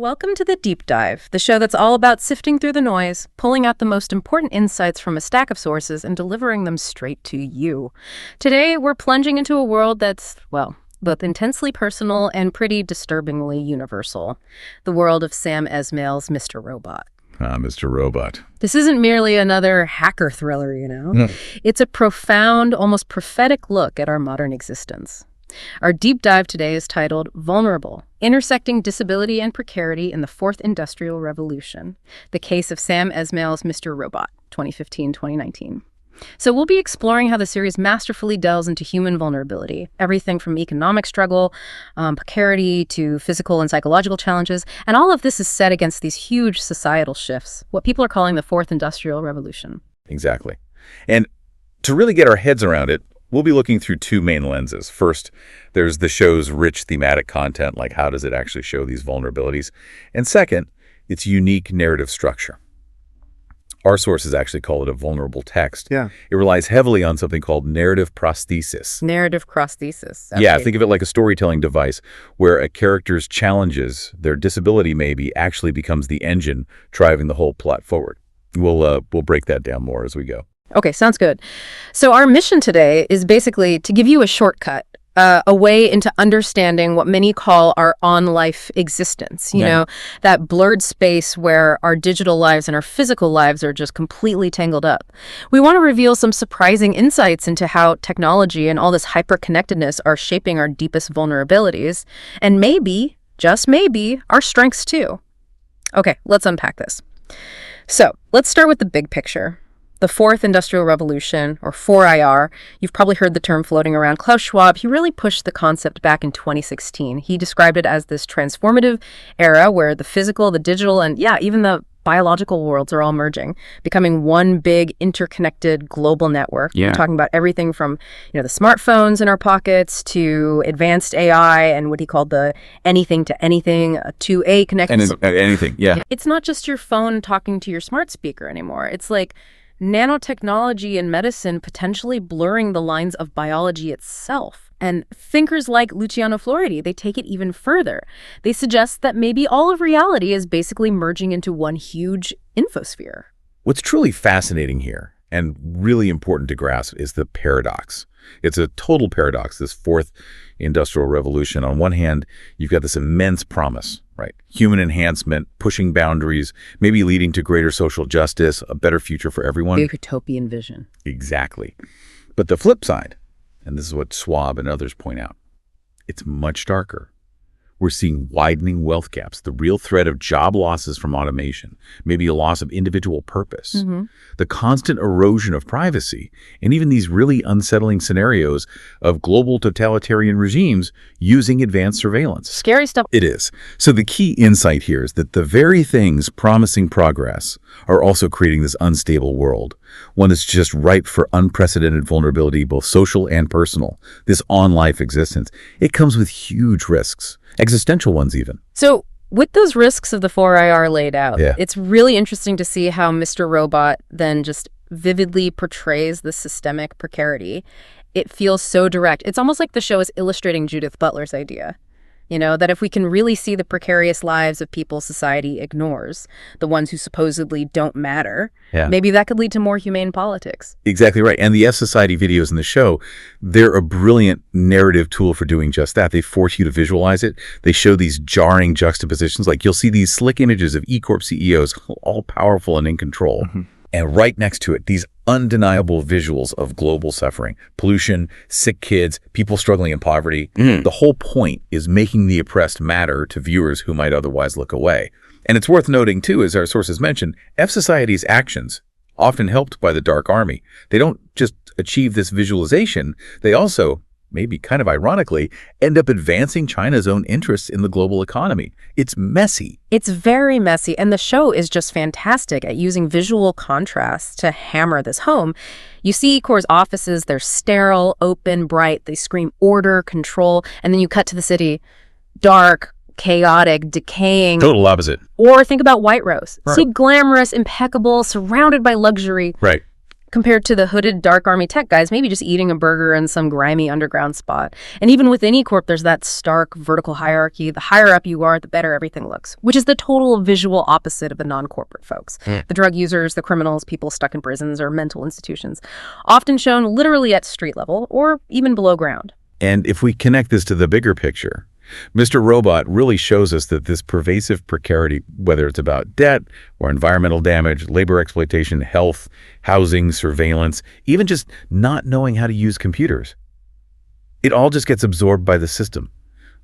Welcome to The Deep Dive, the show that's all about sifting through the noise, pulling out the most important insights from a stack of sources, and delivering them straight to you. Today, we're plunging into a world that's, well, both intensely personal and pretty disturbingly universal. The world of Sam Esmail's Mr. Robot. Mr. Robot. This isn't merely another hacker thriller, you know? No. It's a profound, almost prophetic look at our modern existence. Our deep dive today is titled Vulnerable, Intersecting Disability and Precarity in the Fourth Industrial Revolution, the case of Sam Esmail's Mr. Robot, 2015-2019. So we'll be exploring how the series masterfully delves into human vulnerability, everything from economic struggle, precarity, to physical and psychological challenges, and all of this is set against these huge societal shifts, what people are calling the Fourth Industrial Revolution. Exactly. And to really get our heads around it, we'll be looking through two main lenses. First, there's the show's rich thematic content, like how does it actually show these vulnerabilities? And second, its unique narrative structure. Our sources actually call it a vulnerable text. Yeah. It relies heavily on something called narrative prosthesis. Narrative prosthesis. Yeah, think of it like a storytelling device where a character's challenges, their disability maybe, actually becomes the engine driving the whole plot forward. We'll break that down more as we go. Okay, sounds good. So our mission today is basically to give you a shortcut, a way into understanding what many call our on-life existence, you know, that blurred space where our digital lives and our physical lives are just completely tangled up. We want to reveal some surprising insights into how technology and all this hyper-connectedness are shaping our deepest vulnerabilities, and maybe, just maybe, our strengths too. Okay, let's unpack this. So let's start with the big picture. The Fourth Industrial Revolution, or 4IR, you've probably heard the term floating around. Klaus Schwab, he really pushed the concept back in 2016. He described it as this transformative era where the physical, the digital, and even the biological worlds are all merging, becoming one big interconnected global network. Yeah. We're talking about everything from, the smartphones in our pockets to advanced AI and what he called the anything to anything, to a connected. Anything, yeah. It's not just your phone talking to your smart speaker anymore. It's like nanotechnology and medicine potentially blurring the lines of biology itself. And thinkers like Luciano Floridi, they take it even further. They suggest that maybe all of reality is basically merging into one huge infosphere. What's truly fascinating here, and really important to grasp, is the paradox. It's a total paradox, this Fourth Industrial Revolution. On one hand, you've got this immense promise, right? Human enhancement, pushing boundaries, maybe leading to greater social justice, a better future for everyone. A utopian vision. Exactly. But the flip side, and this is what Schwab and others point out, it's much darker. We're seeing widening wealth gaps, the real threat of job losses from automation, maybe a loss of individual purpose, the constant erosion of privacy, and even these really unsettling scenarios of global totalitarian regimes using advanced surveillance. Scary stuff. It is. So the key insight here is that the very things promising progress are also creating this unstable world, one that's just ripe for unprecedented vulnerability, both social and personal. This on-life existence, it comes with huge risks. Existential ones even. So with those risks of the 4IR laid out, it's really interesting to see how Mr. Robot then just vividly portrays the systemic precarity. It feels so direct. It's almost like the show is illustrating Judith Butler's idea. That if we can really see the precarious lives of people society ignores, the ones who supposedly don't matter, maybe that could lead to more humane politics. Exactly right. And the F Society videos in the show, they're a brilliant narrative tool for doing just that. They force you to visualize it. They show these jarring juxtapositions. Like you'll see these slick images of E-Corp CEOs, all powerful and in control. And right next to it, these undeniable visuals of global suffering, pollution, sick kids, people struggling in poverty. The whole point is making the oppressed matter to viewers who might otherwise look away. And it's worth noting, too, as our sources mentioned, F Society's actions, often helped by the Dark Army, they don't just achieve this visualization, they also, maybe kind of ironically, end up advancing China's own interests in the global economy. It's messy. It's very messy, and the show is just fantastic at using visual contrast to hammer this home. You see Corps' offices, they're sterile, open, bright, they scream order, control, and then you cut to the city, dark, chaotic, decaying. Total opposite. Or think about White Rose. Right. See, glamorous, impeccable, surrounded by luxury. Right. compared to the hooded dark army tech guys maybe just eating a burger in some grimy underground spot. And even within E-Corp, there's that stark vertical hierarchy. The higher up you are, the better everything looks, which is the total visual opposite of the non-corporate folks. The drug users, the criminals, people stuck in prisons or mental institutions, often shown literally at street level or even below ground. And if we connect this to the bigger picture, Mr. Robot really shows us that this pervasive precarity, whether it's about debt or environmental damage, labor exploitation, health, housing, surveillance, even just not knowing how to use computers, it all just gets absorbed by the system,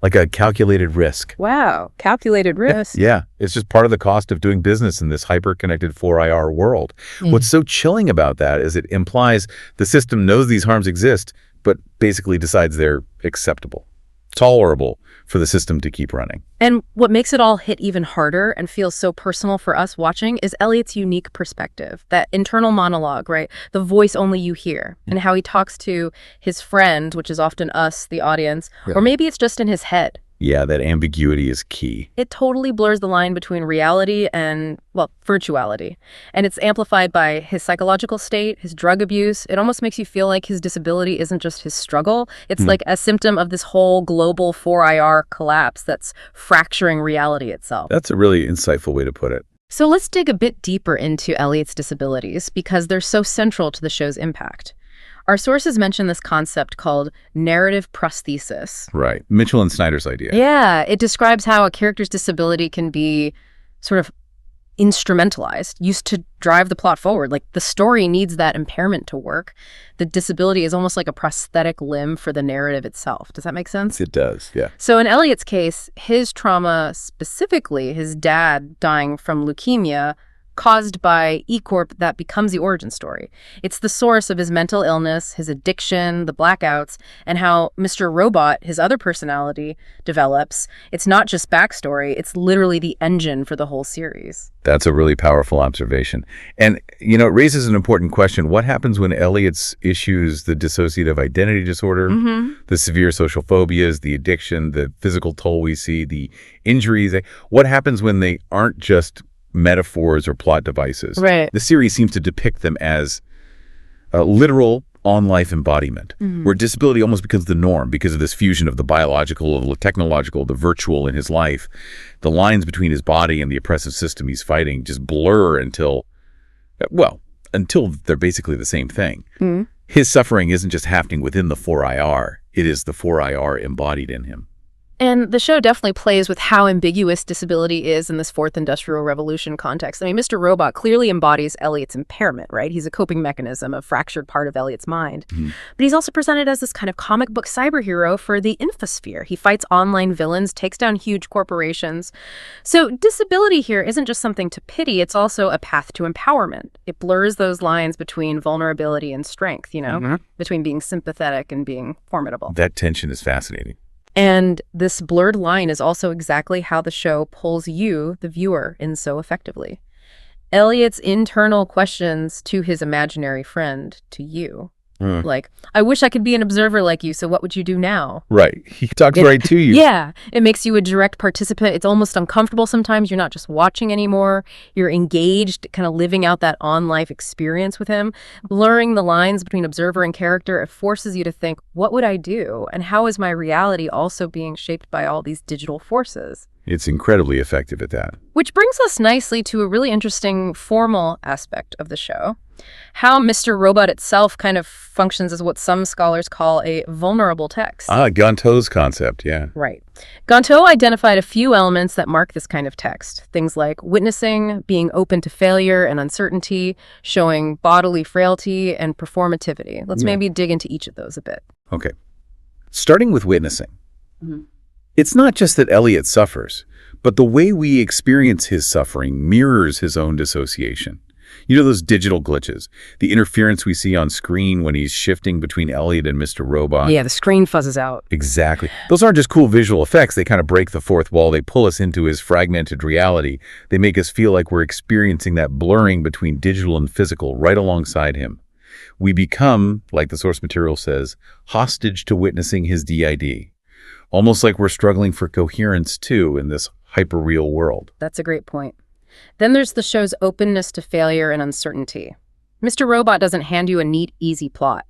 like a calculated risk. Wow, calculated risk. Yeah, it's just part of the cost of doing business in this hyper-connected 4IR world. What's so chilling about that is it implies the system knows these harms exist, but basically decides they're acceptable, tolerable for the system to keep running. And what makes it all hit even harder and feels so personal for us watching is Elliot's unique perspective, that internal monologue, right? The voice only you hear, and how he talks to his friend, which is often us, the audience, or maybe it's just in his head. Yeah, that ambiguity is key. It totally blurs the line between reality and, well, virtuality. And it's amplified by his psychological state, his drug abuse. It almost makes you feel like his disability isn't just his struggle. It's like a symptom of this whole global 4IR collapse that's fracturing reality itself. That's a really insightful way to put it. So let's dig a bit deeper into Elliot's disabilities because they're so central to the show's impact. Our sources mention this concept called narrative prosthesis. Right. Mitchell and Snyder's idea. Yeah, it describes how a character's disability can be sort of instrumentalized, used to drive the plot forward. Like the story needs that impairment to work. The disability is almost like a prosthetic limb for the narrative itself. Does that make sense? It does, yeah. So in Elliot's case, his trauma, specifically his dad dying from leukemia, caused by E-Corp, that becomes the origin story. It's the source of his mental illness, his addiction, the blackouts, and how Mr. Robot, his other personality, develops. It's not just backstory, it's literally the engine for the whole series. That's a really powerful observation. And, it raises an important question. What happens when Elliot's issues, the dissociative identity disorder, the severe social phobias, the addiction, the physical toll we see, the injuries, what happens when they aren't just metaphors or plot devices? Right. The series seems to depict them as a literal on-life embodiment, where disability almost becomes the norm because of this fusion of the biological, the technological, the virtual in his life. The lines between his body and the oppressive system he's fighting just blur until they're basically the same thing. His suffering isn't just happening within the 4IR, it is the 4IR embodied in him. And the show definitely plays with how ambiguous disability is in this fourth industrial revolution context. I mean, Mr. Robot clearly embodies Elliot's impairment, right? He's a coping mechanism, a fractured part of Elliot's mind. But he's also presented as this kind of comic book cyber hero for the infosphere. He fights online villains, takes down huge corporations. So disability here isn't just something to pity, it's also a path to empowerment. It blurs those lines between vulnerability and strength, between being sympathetic and being formidable. That tension is fascinating. And this blurred line is also exactly how the show pulls you, the viewer, in so effectively. Elliot's internal questions to his imaginary friend, to you. Like, I wish I could be an observer like you, so what would you do now? Right. He talks right to you. Yeah. It makes you a direct participant. It's almost uncomfortable sometimes. You're not just watching anymore. You're engaged, kind of living out that on-life experience with him. Blurring the lines between observer and character, it forces you to think, what would I do? And how is my reality also being shaped by all these digital forces? It's incredibly effective at that. Which brings us nicely to a really interesting formal aspect of the show. How Mr. Robot itself kind of functions as what some scholars call a vulnerable text. Gonto's concept, yeah. Right. Gonto identified a few elements that mark this kind of text. Things like witnessing, being open to failure and uncertainty, showing bodily frailty, and performativity. Let's maybe dig into each of those a bit. Okay. Starting with witnessing. It's not just that Elliot suffers, but the way we experience his suffering mirrors his own dissociation. Those digital glitches, the interference we see on screen when he's shifting between Elliot and Mr. Robot. Yeah, the screen fuzzes out. Exactly. Those aren't just cool visual effects. They kind of break the fourth wall. They pull us into his fragmented reality. They make us feel like we're experiencing that blurring between digital and physical right alongside him. We become, like the source material says, hostage to witnessing his DID. Almost like we're struggling for coherence, too, in this hyper-real world. That's a great point. Then there's the show's openness to failure and uncertainty. Mr. Robot doesn't hand you a neat, easy plot.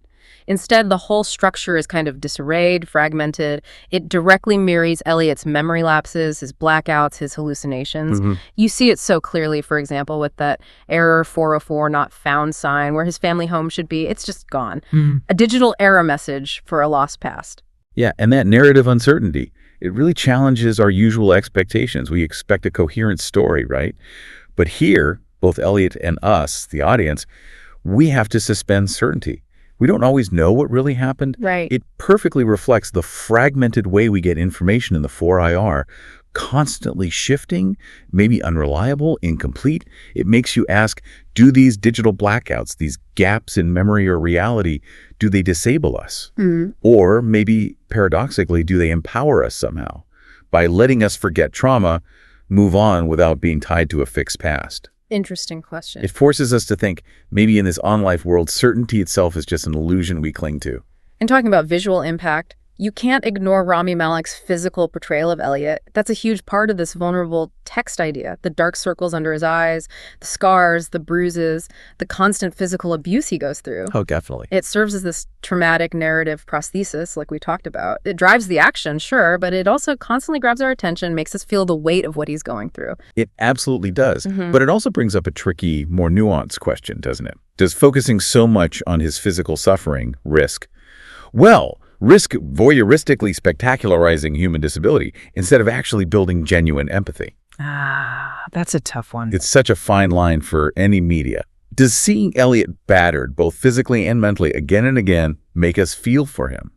Instead, the whole structure is kind of disarrayed, fragmented. It directly mirrors Elliot's memory lapses, his blackouts, his hallucinations. You see it so clearly, for example, with that error 404 not found sign where his family home should be. It's just gone. A digital error message for a lost past. Yeah, and that narrative uncertainty, it really challenges our usual expectations. We expect a coherent story, right? But here, both Elliot and us, the audience, we have to suspend certainty. We don't always know what really happened. Right. It perfectly reflects the fragmented way we get information in the 4IR, constantly shifting, maybe unreliable, incomplete. It makes you ask, do these digital blackouts, these gaps in memory or reality, do they disable us? Or maybe, paradoxically, do they empower us somehow? By letting us forget trauma, move on without being tied to a fixed past. Interesting question. It forces us to think, maybe in this on-life world, certainty itself is just an illusion we cling to. And talking about visual impact, you can't ignore Rami Malek's physical portrayal of Elliot. That's a huge part of this vulnerable text idea. The dark circles under his eyes, the scars, the bruises, the constant physical abuse he goes through. Oh, definitely. It serves as this traumatic narrative prosthesis, like we talked about. It drives the action, sure, but it also constantly grabs our attention, makes us feel the weight of what he's going through. It absolutely does. But it also brings up a tricky, more nuanced question, doesn't it? Does focusing so much on his physical suffering risk? Well, risk voyeuristically spectacularizing human disability instead of actually building genuine empathy. That's a tough one. It's such a fine line for any media. Does seeing Elliot battered, both physically and mentally, again and again, make us feel for him?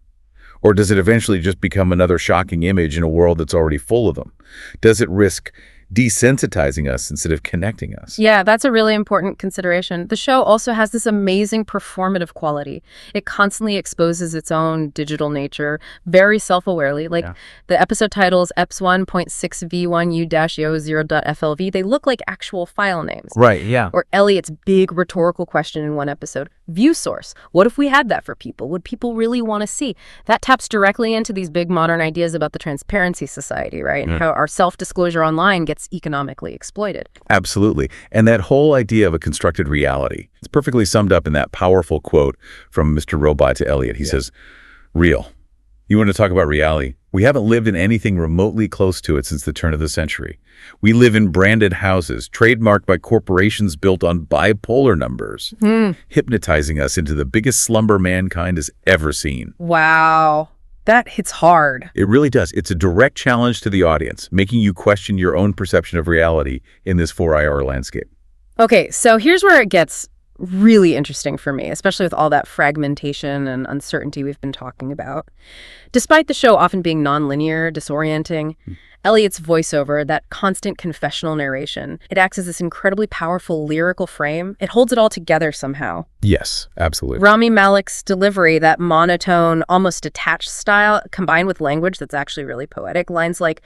Or does it eventually just become another shocking image in a world that's already full of them? Does it risk desensitizing us instead of connecting us? Yeah, that's a really important consideration. The show also has this amazing performative quality. It constantly exposes its own digital nature very self-awarely. Like the episode titles EPS1.6V1U-Yo0.FLV, they look like actual file names. Right, yeah. Or Elliot's big rhetorical question in one episode, view source. What if we had that for people? Would people really want to see? That taps directly into these big modern ideas about the transparency society, right? And how our self-disclosure online gets economically exploited. Absolutely. And that whole idea of a constructed reality, it's perfectly summed up in that powerful quote from Mr. Robot to Elliot. He says, real. You want to talk about reality? We haven't lived in anything remotely close to it since the turn of the century. We live in branded houses, trademarked by corporations built on bipolar numbers, hypnotizing us into the biggest slumber mankind has ever seen. Wow. That hits hard. It really does. It's a direct challenge to the audience, making you question your own perception of reality in this 4IR landscape. Okay, so here's where it gets really interesting for me, especially with all that fragmentation and uncertainty we've been talking about. Despite the show often being nonlinear, disorienting, Elliot's voiceover, that constant confessional narration, it acts as this incredibly powerful lyrical frame. It holds it all together somehow. Yes, absolutely. Rami Malek's delivery, that monotone, almost detached style, combined with language that's actually really poetic. Lines like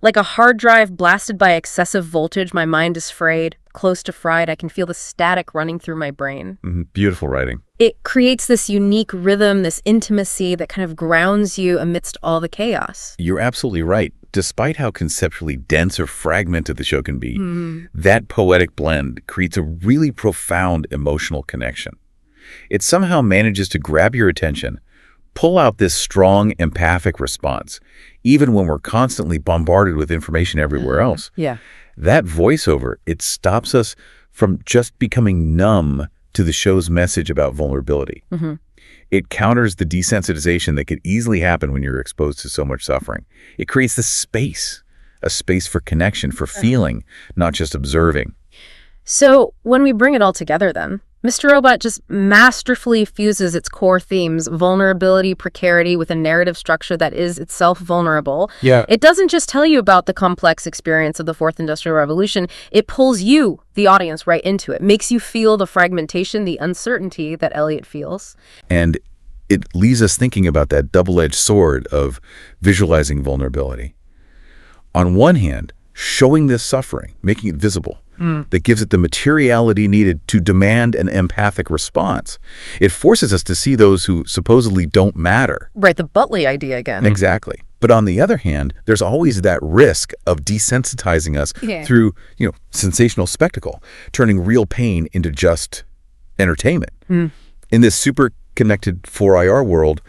a hard drive blasted by excessive voltage, my mind is frayed, close to fried, I can feel the static running through my brain. Beautiful writing. It creates this unique rhythm, this intimacy that kind of grounds you amidst all the chaos. You're absolutely right. Despite how conceptually dense or fragmented the show can be, that poetic blend creates a really profound emotional connection. It somehow manages to grab your attention, pull out this strong empathic response, even when we're constantly bombarded with information everywhere else. Yeah. That voiceover, it stops us from just becoming numb to the show's message about vulnerability. It counters the desensitization that could easily happen when you're exposed to so much suffering. It creates this space, a space for connection, for feeling, not just observing. So when we bring it all together then, Mr. Robot just masterfully fuses its core themes, vulnerability, precarity, with a narrative structure that is itself vulnerable. Yeah. It doesn't just tell you about the complex experience of the Fourth Industrial Revolution. It pulls you, the audience, right into it. Makes you feel the fragmentation, the uncertainty that Elliot feels. And it leaves us thinking about that double-edged sword of visualizing vulnerability. On one hand, showing this suffering, making it visible, that gives it the materiality needed to demand an empathic response. It forces us to see those who supposedly don't matter. Right, the Butley idea again. Exactly. But on the other hand, there's always that risk of desensitizing us through, sensational spectacle, turning real pain into just entertainment. In this super connected 4IR world,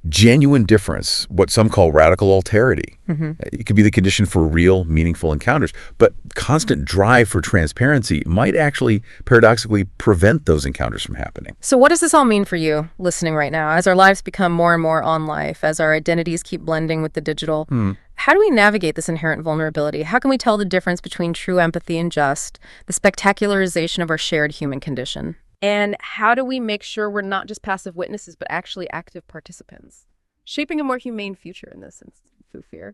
genuine difference, what some call radical alterity, it could be the condition for real, meaningful encounters. But constant drive for transparency might actually, paradoxically, prevent those encounters from happening. So what does this all mean for you listening right now? As our lives become more and more on life, as our identities keep blending with the digital, how do we navigate this inherent vulnerability? How can we tell the difference between true empathy and just, the spectacularization of our shared human condition? And how do we make sure we're not just passive witnesses, but actually active participants, shaping a more humane future in this instance, Fúster?